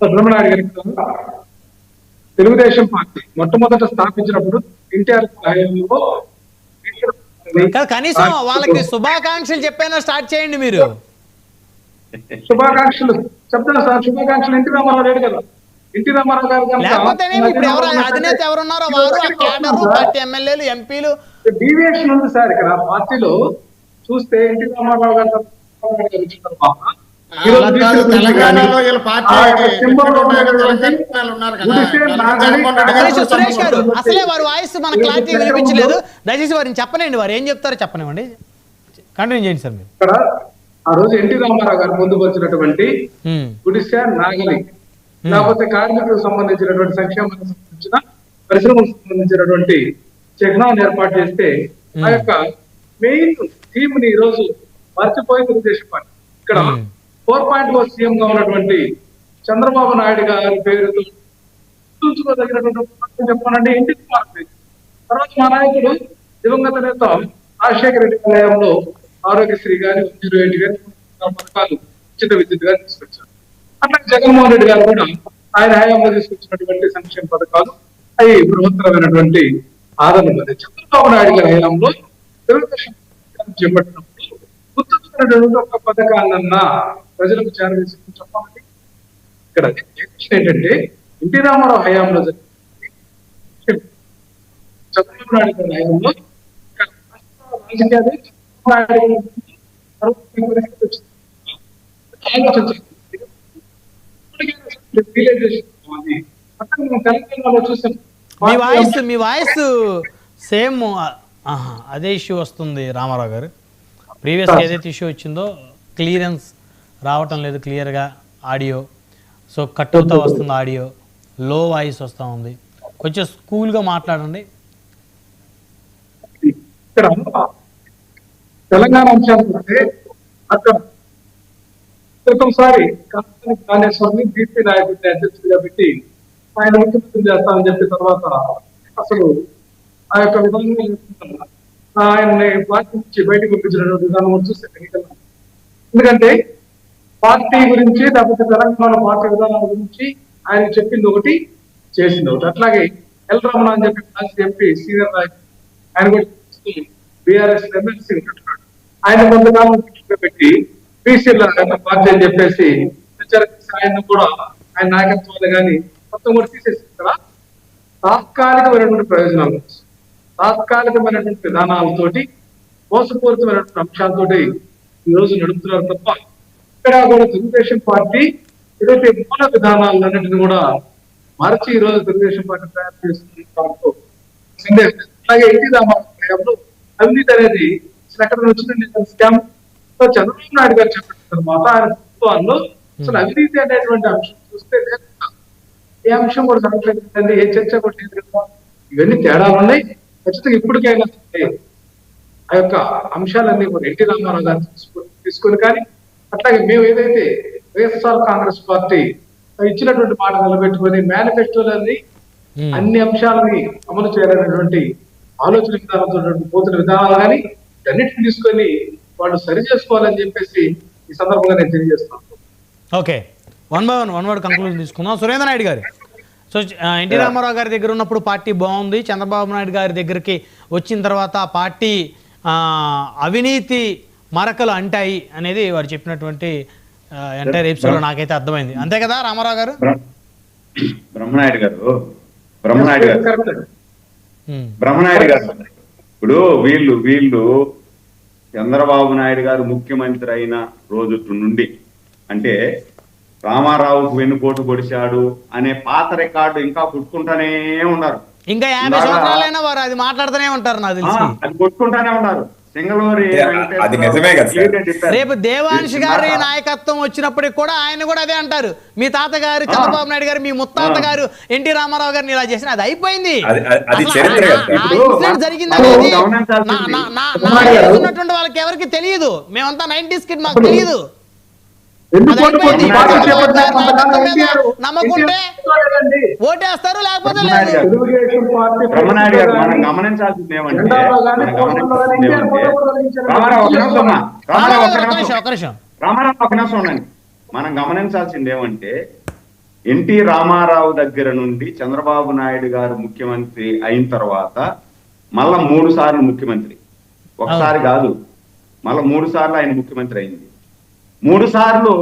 బ్రహ్మనాయుడు గారి తెలుగుదేశం పార్టీ మొట్టమొదట స్థాపించినప్పుడు ఎన్టీఆర్ హయాంలో కనీసం వాళ్ళకి శుభాకాంక్షలు చెప్పైనా స్టార్ట్ చేయండి మీరు. శుభాకాంక్షలు చెప్తాను సార్. శుభాకాంక్షలు ఎన్టీ రామారావు లేడు కదా. ఎన్టీ రామారావు గారు లేకపోతే ఇప్పుడు ఎవరు అధినేత ఎవరున్నారో వారు ఆ కేడరు పార్టీ ఎమ్మెల్యేలు ఎంపీలు డీవియేషన్ ఉంది సార్. ఇక్కడ పార్టీలో చూస్తే ఎన్టీ రామారావు గారు సురేష్ గారు అసలే వారి వాయిస్ మన క్లారిటీ వినిపించలేదు. దయచేసి వారిని చెప్పనండి, వారు ఏం చెప్తారో చెప్పనివ్వండి. కంటిన్యూ చేయండి సార్ మీరు. ఇక్కడ ఆ రోజు ఎన్టీ రామారావు గారు ముందుకు వచ్చినటువంటి గుడిసె నాగలి, లేకపోతే కార్మికులకు సంబంధించినటువంటి సంక్షేమానికి సంబంధించిన పరిశ్రమలకు సంబంధించినటువంటి చిహ్నాన్ని ఏర్పాటు చేస్తే ఆ యొక్క మెయిన్ థీమ్ ని ఈ రోజు మర్చిపోయి తెలుగుదేశం పార్టీ. ఇక్కడ 4.0 సీఎం గా ఉన్నటువంటి చంద్రబాబు నాయుడు గారి పేరుతో చూసుకోదగినటువంటి చెప్పానంటే ఎన్టీ కుమార్. తర్వాత మా నాయకుడు దివంగత నేత రాజశేఖర రెడ్డి హయాంలో ఆరోగ్యశ్రీ గాని 108 గాని పథకాలు ఉచిత విద్యుత్ గాని తీసుకొచ్చారు. అట్లాగే జగన్మోహన్ రెడ్డి గారు కూడా ఆయన హయాంలో తీసుకొచ్చినటువంటి సంక్షేమ పథకాలు అవి బృహత్తరమైనటువంటి ఆదరణ పొందాయి. చంద్రబాబు నాయుడు గారి హయాంలో తెలుగుదేశం చేపట్టినప్పుడు గుర్తుంచుకున్నటువంటి ఒక పథకాలన్నా ప్రజలకు చేరవేసి చెప్పాలండి. ఇక్కడ ఏంటంటే ఎన్టీ రామారావు హయాంలో చంద్రబాబు నాయుడు గారి హయాంలో తెలంగాణలో చూసాం. మీ వాయిస్ సేమ్ అదే ఇష్యూ వస్తుంది రామారావు గారు. ప్రీవియస్ ఏదైతే ఇష్యూ వచ్చిందో క్లియరెన్స్ రావటం లేదు క్లియర్గా ఆడియో. సో కట్ అవుతా వస్తుంది ఆడియో, లో వాయిస్ వస్తూ ఉంది. కొంచెం కూల్గా మాట్లాడండి. ఇక్కడ తెలంగాణ అంశాలు చూస్తే అక్కడ క్రితంసారి కాళేశ్వరిని బీపీ నాయకుడిని అధ్యక్షుడిగా పెట్టి ఆయన ముఖ్యమంత్రి చేస్తామని చెప్పిన తర్వాత అసలు ఆ యొక్క విధానం ఆయన్ని పార్టీ నుంచి బయటకు పంపించినటువంటి విధానం చూస్తే ఎందుకంటే పార్టీ గురించి లేకపోతే తెలంగాణ పార్టీ విధానాల గురించి ఆయన చెప్పింది ఒకటి చేసింది ఒకటి. అట్లాగే ఎల్ రమణ అని చెప్పి మాజీ ఎంపీ సీనియర్ నాయకుడు ఆయన కూడా బీఆర్ఎస్ ఎమ్మెల్సీ ఉంటున్నాడు. ఆయన కొంతకాలం పెట్టి బీసీల పార్టీ అని చెప్పేసి ఆయన కూడా ఆయన నాయకత్వాలు కానీ మొత్తం కూడా తీసేసి ఇక్కడ తాత్కాలికమైనటువంటి ప్రయోజనాలు, తాత్కాలికమైనటువంటి విధానాలతోటి మోసపూరితమైనటువంటి అంశాలతోటి ఈ రోజు నడుపుతున్నారు తప్ప ఇక్కడ కూడా తెలుగుదేశం పార్టీ ఏదైతే మూల విధానాలన్నింటినీ కూడా మార్చి ఈ రోజు తెలుగుదేశం పార్టీ తయారు చేస్తున్న అలాగే ఎన్టీ రామారావు అవినీతి అనేది అసలు ఎక్కడ వచ్చిందండి స్కామ్. చంద్రబాబు నాయుడు గారు చెప్పిన తర్వాత ఆయన ప్రభుత్వాల్లో అసలు అవినీతి అనేటువంటి అంశం చూస్తే ఏ అంశం కూడా జరగలేదు, ఏ చర్చ కూడా లేదు కదా. ఇవన్నీ తేడాలు ఉన్నాయి. ఖచ్చితంగా ఇప్పటికైనా ఆ యొక్క అంశాలన్నీ కూడా ఎన్టీ రామారావు గారు తీసుకొని కానీ అట్లాగే మేము ఏదైతే వైఎస్ఆర్ కాంగ్రెస్ పార్టీ ఇచ్చినటువంటి మాట నిలబెట్టుకుని మేనిఫెస్టోలన్నీ అన్ని అంశాలని అమలు చేయాలనేటువంటి ఆలోచన విధానంతో పోతున్న విధానాలు కానీ అన్నిటిని తీసుకొని వాళ్ళు సరి చేసుకోవాలని చెప్పేసి ఈ సందర్భంగా నేను తెలియజేస్తాను. ఓకే, వన్ వర్డ్ కంక్లూజన్ తీసుకుందాం. సురేంద్ర నాయుడు గారు, సో ఎన్టీ రామారావు గారి దగ్గర ఉన్నప్పుడు పార్టీ బాగుంది, చంద్రబాబు నాయుడు గారి దగ్గరికి వచ్చిన తర్వాత పార్టీ అవినీతి మరకలు అంటాయి అనేది వారు చెప్పినటువంటి ఎంటైర్ ఎపిసోడ్ నాకైతే అర్థమైంది. అంతే కదా రామారావు గారు? బ్రహ్మనాయుడు గారు ఇప్పుడు వీళ్ళు చంద్రబాబు నాయుడు గారు ముఖ్యమంత్రి అయిన రోజు నుండి అంటే రామారావుకు వెన్నుపోటు పొడిచాడు అనే పాత రికార్డు ఇంకా కొట్టుకుంటానే ఉన్నారు. ఇంకా 50 సంవత్సరాలైనా వారు అది మాట్లాడుతూనే ఉంటారు. నాకు తెలిసి అది కొట్టుకుంటానే ఉన్నారు. రేపు దేవాంశ్ గారి నాయకత్వం వచ్చినప్పటికి కూడా ఆయన కూడా అదే అంటారు. మీ తాతగారు చంద్రబాబు నాయుడు గారు, మీ ముత్తాత గారు ఎన్టీ రామారావు గారిని ఇలా చేసిన అది అయిపోయింది, జరిగింది అనేది ఉన్నటువంటి వాళ్ళకి ఎవరికి తెలియదు. మేమంతా 90s కిడ్, మాకు తెలియదు. నమ్మకుంటే ఓటేస్తారు, లేకపోతే లేదు. మనం గమనించాల్సింది ఏమంటే మనం గమనించాల్సింది ఏమంటే ఎన్టీ రామారావు దగ్గర నుండి చంద్రబాబు నాయుడు గారు ముఖ్యమంత్రి అయిన తర్వాత మళ్ళా 3 సార్లు ముఖ్యమంత్రి, ఒకసారి కాదు, మళ్ళా 3 సార్లు ఆయన ముఖ్యమంత్రి అయింది. 3 సార్లు